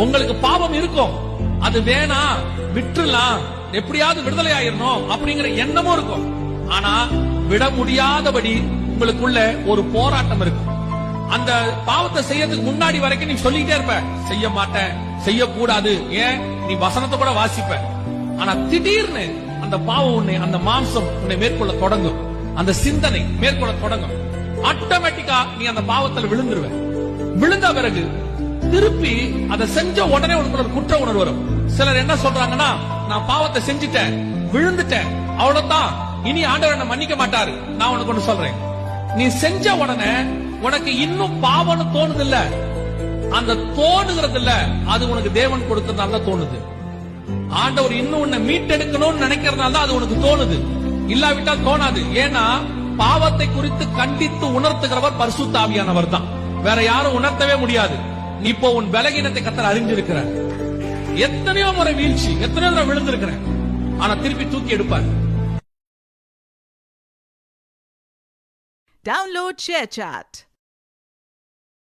உங்களுக்கு பாவம் இருக்கும், அது வேணா விட்டுலாம், எப்படியாவது விடுதலை ஆயிரணும் அப்படிங்கிற எண்ணமும் இருக்கும். ஆனா விட முடியாதபடி உங்களுக்குள்ள ஒரு போராட்டம் இருக்கும். அந்த பாவத்தை செய்யறதுக்கு முன்னாடி வரைக்கும் நீ சொல்லிட்டே இருப்ப, செய்ய மாட்டேன், செய்யக்கூடாது, ஏன் நீ வசனத்தை கூட வாசிப்ப. ஆனா திடீர்னு அந்த பாவம் உன்னை, அந்த மாம்சம் உன்னை மேற்கொள்ள தொடங்கும், அந்த சிந்தனை மேற்கொள்ள தொடங்கும். ஆட்டோமேட்டிக்கா நீ அந்த பாவத்தில் விழுந்துருவ. விழுந்த பிறகு திருப்பி அதை செஞ்ச உடனே உனக்கு ஒரு குற்ற உணர்வு வரும். சிலர் என்ன சொல்றாங்கன்னா, நான் பாவத்தை செஞ்சுட்டேன், விழுந்துட்டேன், அவ்வளவுதான், இனி ஆண்டவர் என்ன மன்னிக்க மாட்டாரு. நான் உனக்கு ஒண்ணு சொல்றேன், நீ செஞ்ச உடனே உனக்கு இன்னும் பாவம்னு தோணுது இல்ல, அந்த தோணுகிறது இல்ல, அது உனக்கு தேவன் கொடுத்ததால தோணுது. ஆண்டவர் இன்னும் உன்னை மீட்டெடுக்கணும்னு நினைக்கிறதுனால தான் அது உனக்கு தோணுது, இல்லாவிட்டால் தோணாது. ஏன்னா பாவத்தை குறித்து கண்டித்து உணர்த்துகிறவர் பரிசுத்த ஆவியானவர் தான், வேற யாரும் உணர்த்தவே முடியாது. இப்போ உன் பலகீனத்தை கர்த்தர் அறிஞ்சிருக்கிறார். எத்தனையோ முறை வீழ்ச்சி, எத்தனையோ முறை விழுந்திருக்கிறேன், ஆனா திருப்பி தூக்கி எடுப்பார். Download ShareChat.